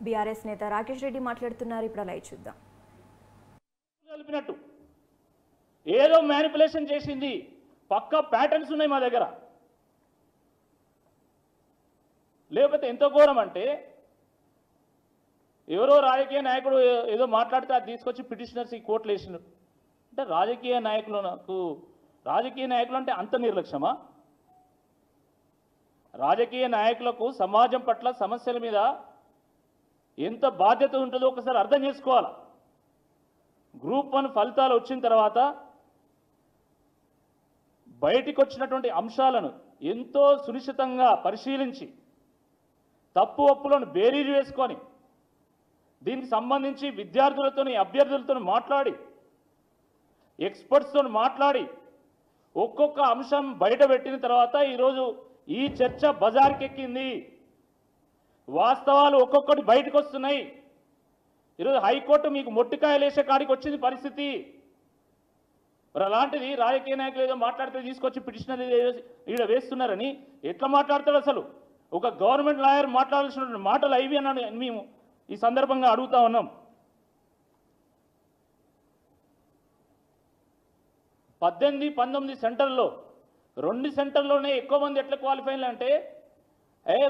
BRS నేత రాకేష్ రెడ్డి మాట్లాడుతున్నారు. ఇప్పుడు లైవ్ చూద్దాం. కలిపినట్టు ఏదో మ్యానిపులేషన్ చేసింది, పక్కా ప్యాటర్న్స్ ఉన్నాయి మా దగ్గర. లేకపోతే ఎంత ఘోరం అంటే ఎవరో రాజకీయ నాయకుడు ఏదో మాట్లాడితే అది తీసుకొచ్చి పిటిషనర్స్ ఈ కోర్టులు వేసినారు. అంటే రాజకీయ నాయకులు అంటే అంత నిర్లక్ష్యమా? రాజకీయ నాయకులకు సమాజం పట్ల సమస్యల మీద ఎంత బాధ్యత ఉంటుందో ఒకసారి అర్థం చేసుకోవాలి. గ్రూప్ 1 ఫలితాలు వచ్చిన తర్వాత బయటికి వచ్చినటువంటి అంశాలను ఎంతో సునిశ్చితంగా పరిశీలించి తప్పు ఒప్పులను బేరీజు వేసుకొని దీనికి సంబంధించి విద్యార్థులతోని అభ్యర్థులతో మాట్లాడి ఎక్స్పర్ట్స్తో మాట్లాడి ఒక్కొక్క అంశం బయట పెట్టిన తర్వాత ఈరోజు ఈ చర్చ బజార్కెక్కింది. వాస్తవాలు ఒక్కొక్కటి బయటకు వస్తున్నాయి. ఈరోజు హైకోర్టు మీకు మొట్టికాయలేసే కాడికి వచ్చింది పరిస్థితి. మరి అలాంటిది రాజకీయ నాయకులు ఏదో మాట్లాడితే తీసుకొచ్చి పిటిషనర్ ఈడ వేస్తున్నారని ఎట్లా మాట్లాడతాడు? అసలు ఒక గవర్నమెంట్ లాయర్ మాట్లాడాల్సిన మాటలు అవి అన్నాడు. మేము ఈ సందర్భంగా అడుగుతా ఉన్నాం. 18-19 సెంటర్లో 2 సెంటర్లోనే ఎక్కువ మంది ఎట్లా క్వాలిఫై అంటే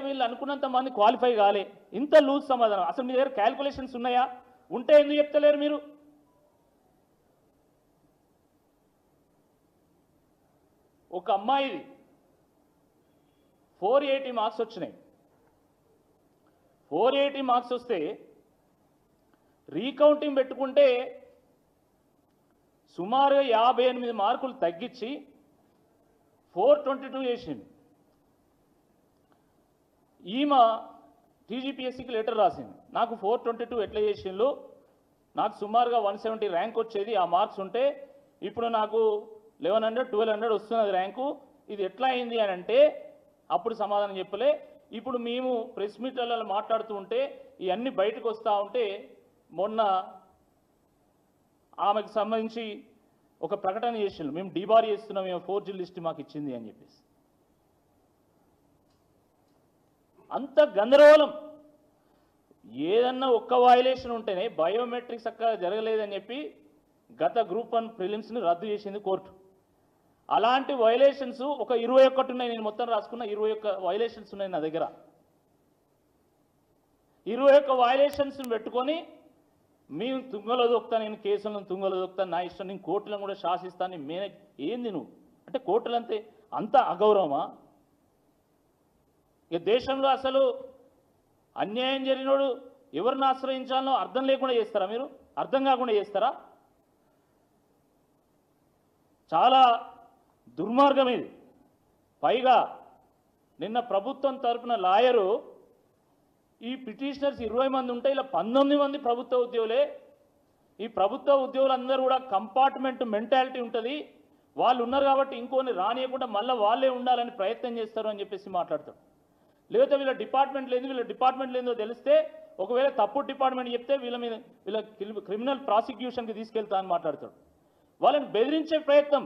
వీళ్ళు అనుకున్నంత మంది క్వాలిఫై కాలే. ఇంత లూజ్ సమాధానం. అసలు మీ దగ్గర క్యాల్కులేషన్స్ ఉన్నాయా? ఉంటే ఎందుకు చెప్తలేరు మీరు? ఒక అమ్మాయిది 480 మార్క్స్ వచ్చినాయి. 480 మార్క్స్ వస్తే రీకౌంటింగ్ పెట్టుకుంటే సుమారుగా 58 మార్కులు తగ్గించి 422 చేసింది. ఈమె టీజీపీఎస్సీకి లెటర్ రాసింది, నాకు 422 ఎట్లా చేసిండ్రు, నాకు సుమారుగా 170 ర్యాంక్ వచ్చేది, ఆ మార్క్స్ ఉంటే ఇప్పుడు నాకు 1100-1200 వస్తున్నది ర్యాంకు, ఇది ఎట్లా అయింది అని అంటే అప్పుడు సమాధానం చెప్పలే. ఇప్పుడు మేము ప్రెస్ మీట్లలో మాట్లాడుతూ ఉంటే ఇవన్నీ బయటకు వస్తూ ఉంటే మొన్న ఆమెకు సంబంధించి ఒక ప్రకటన చేసిండ్రు, మేము డిబార్ చేస్తున్నాం, మేము 4G లిస్ట్ మాకు ఇచ్చింది అని చెప్పేసి. అంత గందరగోళం. ఏదన్నా ఒక్క వయలేషన్ ఉంటేనే బయోమెట్రిక్స్ చక్కగా జరగలేదని చెప్పి గత గ్రూప్ 1 ప్రిలిమ్స్ని రద్దు చేసింది కోర్టు. అలాంటి వయలేషన్స్ ఒక 21 ఉన్నాయి. నేను మొత్తం రాసుకున్న 21 వయలేషన్స్ ఉన్నాయి నా దగ్గర. 21 వయలేషన్స్ని పెట్టుకొని మేము తుంగలో దొక్కుతాను, నేను కేసులను తుంగలో దొక్కుతాను, నా ఇష్టం, నేను కోర్టులను కూడా శాసిస్తాను, ఏంది నువ్వు అంటే కోర్టులంతే అంత అగౌరవమా? ఇక దేశంలో అసలు అన్యాయం జరిగినోడు ఎవరిని ఆశ్రయించాలో అర్థం లేకుండా చేస్తారా మీరు? అర్థం కాకుండా చేస్తారా? చాలా దుర్మార్గం ఇది. పైగా నిన్న ప్రభుత్వం తరపున లాయరు ఈ పిటిషనర్స్ 20 మంది ఉంటే ఇలా 19 మంది ప్రభుత్వ ఉద్యోగులే. ఈ ప్రభుత్వ ఉద్యోగులందరూ కూడా కంపార్ట్మెంట్ మెంటాలిటీ ఉంటుంది, వాళ్ళు ఉన్నారు కాబట్టి ఇంకోని రానియకుండా మళ్ళీ వాళ్ళే ఉండాలని ప్రయత్నం చేస్తారు అని చెప్పేసి మాట్లాడతారు. లేకపోతే వీళ్ళ డిపార్ట్మెంట్ లేదో తెలిస్తే ఒకవేళ తప్పుడు డిపార్ట్మెంట్ చెప్తే వీళ్ళ క్రిమినల్ ప్రాసిక్యూషన్కి తీసుకెళ్తా అని మాట్లాడతాడు. వాళ్ళని బెదిరించే ప్రయత్నం.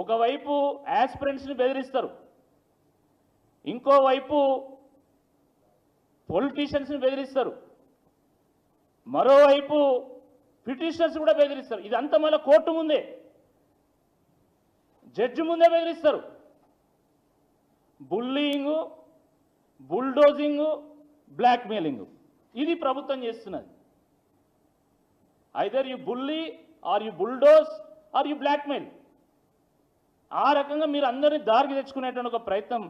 ఒకవైపు యాస్పిరెంట్స్ని బెదిరిస్తారు, ఇంకోవైపు పొలిటీషియన్స్ని బెదిరిస్తారు, మరోవైపు పిటిషనర్స్ కూడా బెదిరిస్తారు. ఇదంతా మళ్ళీ కోర్టు ముందే, జడ్జి ముందే బెదిరిస్తారు. బుల్లీయింగు, బుల్డోజింగు, బ్లాక్మెయిలింగు, ఇది ప్రభుత్వం చేస్తున్నది. Either you bully or you bulldoze or you blackmail. ఆ రకంగా మీరు అందరినీ దారికి తెచ్చుకునేటువంటి ఒక ప్రయత్నం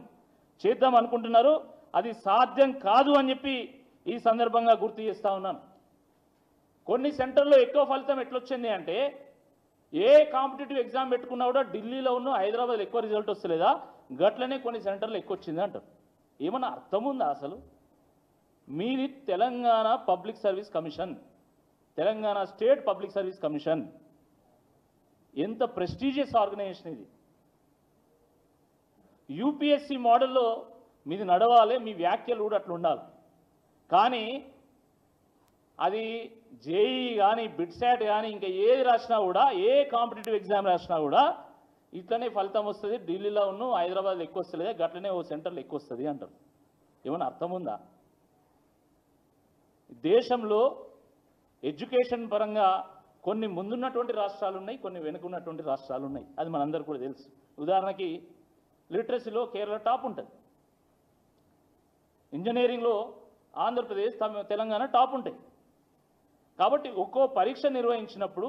చేద్దాం అనుకుంటున్నారు. అది సాధ్యం కాదు అని చెప్పి ఈ సందర్భంగా గుర్తు చేస్తూ ఉన్నాను. కొన్ని సెంటర్లో ఎక్కువ ఫలితం ఎట్లొచ్చింది అంటే ఏ కాంపిటేటివ్ ఎగ్జామ్ పెట్టుకున్నా కూడా ఢిల్లీలో ఉన్న హైదరాబాద్లో ఎక్కువ రిజల్ట్ వస్తలేదా, గట్లనే కొన్ని సెంటర్లు ఎక్కువ వచ్చింది అంటారు. ఏమన్నా అర్థం ఉందా అసలు? మీది Telangana public service commission, Telangana state public service commission. ఎంత ప్రెస్టీజియస్ ఆర్గనైజేషన్ ఇది. యూపీఎస్సీ మోడల్లో మీది నడవాలి, మీ వ్యాఖ్యలు కూడా అట్లా ఉండాలి. కానీ అది జేఈ కానీ బిట్సాట్ కానీ ఇంకా ఏది రాసినా కూడా, ఏ కాంపిటేటివ్ ఎగ్జామ్ రాసినా కూడా ఇట్లనే ఫలితం వస్తుంది, ఢిల్లీలో ఉన్న హైదరాబాద్లో ఎక్కువ వస్తలేదు, గట్లనే ఓ సెంటర్లో ఎక్కువ వస్తుంది అంటారు. ఏమన్నా అర్థం ఉందా? దేశంలో ఎడ్యుకేషన్ పరంగా కొన్ని ముందున్నటువంటి రాష్ట్రాలు ఉన్నాయి, కొన్ని వెనుకున్నటువంటి రాష్ట్రాలు ఉన్నాయి. అది మనందరూ కూడా తెలుసు. ఉదాహరణకి లిటరసీలో కేరళ టాప్ ఉంటుంది, ఇంజనీరింగ్లో ఆంధ్రప్రదేశ్ తెలంగాణ టాప్ ఉంటాయి. కాబట్టి ఒక్కో పరీక్ష నిర్వహించినప్పుడు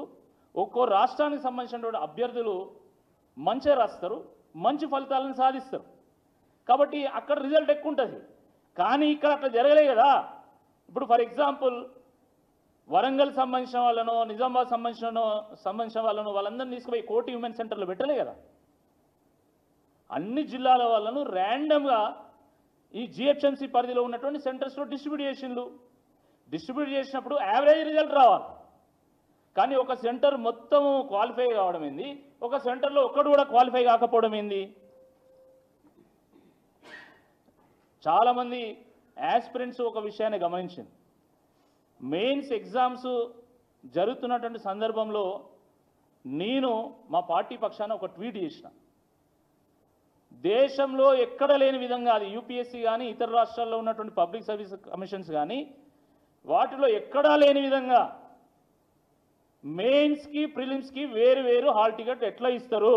ఒక్కో రాష్ట్రానికి సంబంధించినటువంటి అభ్యర్థులు మంచిగా రాస్తారు, మంచి ఫలితాలను సాధిస్తారు. కాబట్టి అక్కడ రిజల్ట్ ఎక్కువ ఉంటుంది. కానీ ఇక్కడ అట్లా జరగలే కదా. ఇప్పుడు ఫర్ ఎగ్జాంపుల్ వరంగల్ సంబంధించిన వాళ్ళను, నిజామాబాద్ సంబంధించిన వాళ్ళను వాళ్ళందరినీ తీసుకుపోయి కోటి హ్యూమన్ సెంటర్లో పెట్టలే కదా. అన్ని జిల్లాల వాళ్ళను ర్యాండమ్గా ఈ జిహెచ్ఎంసీ పరిధిలో ఉన్నటువంటి సెంటర్స్లో డిస్ట్రిబ్యూట్ చేసినప్పుడు యావరేజ్ రిజల్ట్ రావాలి. కానీ ఒక సెంటర్ మొత్తం క్వాలిఫై కావడం ఏంది, ఒక సెంటర్లో ఒక్కడు కూడా క్వాలిఫై కాకపోవడం ఏంది? చాలామంది యాస్పిరెంట్స్ ఒక విషయాన్ని గమనించింది. మెయిన్స్ ఎగ్జామ్స్ జరుగుతున్నటువంటి సందర్భంలో నేను మా పార్టీ పక్షాన ఒక ట్వీట్ చేసిన. దేశంలో ఎక్కడ లేని విధంగా, అది యూపీఎస్సీ కానీ ఇతర రాష్ట్రాల్లో ఉన్నటువంటి పబ్లిక్ సర్వీస్ కమిషన్స్ కానీ వాటిలో ఎక్కడా లేని విధంగా మెయిన్స్కి ప్రిలిమ్స్కి వేరు హాల్ టికెట్ ఎట్లా ఇస్తారు?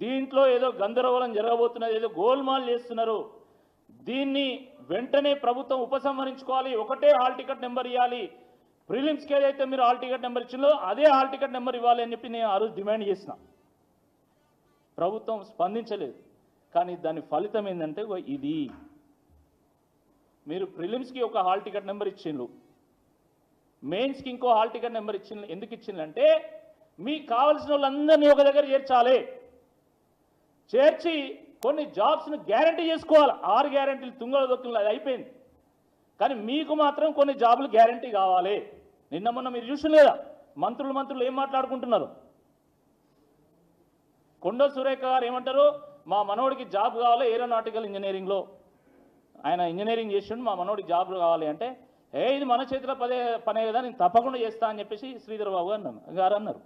దీంట్లో ఏదో గందరగోళం జరగబోతున్నది, ఏదో గోల్మాల్ చేస్తున్నారు. దీన్ని వెంటనే ప్రభుత్వం ఉపసంహరించుకోవాలి, ఒకటే హాల్ టికెట్ నెంబర్ ఇవ్వాలి. ప్రిలిమ్స్కి ఏదైతే మీరు హాల్ టికెట్ నెంబర్ ఇచ్చిందో అదే హాల్ టికెట్ నెంబర్ ఇవ్వాలి అని చెప్పి నేను ఆ రోజు డిమాండ్ చేసిన. ప్రభుత్వం స్పందించలేదు. కానీ దాని ఫలితం ఏంటంటే ఇది, మీరు ప్రిలిమ్స్కి ఒక హాల్ టికెట్ నెంబర్ ఇచ్చిండ్రు, మెయిన్స్కి ఇంకో హాల్ టికెట్ నెంబర్ ఎందుకు ఇచ్చిందంటే మీకు కావాల్సిన వాళ్ళందరినీ ఒక దగ్గర చేర్చి కొన్ని జాబ్స్ను గ్యారంటీ చేసుకోవాలి. 6 గ్యారంటీలు తుంగలో దొక్కులు అది అయిపోయింది. కానీ మీకు మాత్రం కొన్ని జాబులు గ్యారంటీ కావాలి. నిన్న మొన్న మీరు చూసిన లేదా మంత్రులు ఏం మాట్లాడుకుంటున్నారు? కొండ సురేఖ గారు ఏమంటారు, మా మనోడికి జాబ్ కావాలి ఏరోనాటికల్ ఇంజనీరింగ్లో, ఆయన ఇంజనీరింగ్ చేసిండు, మా మనోడికి జాబ్ కావాలి అంటే, ఇది మన చేతిలో పనే కదా, నేను తప్పకుండా చేస్తా అని చెప్పేసి శ్రీధర్ బాబు గారు అన్నారు.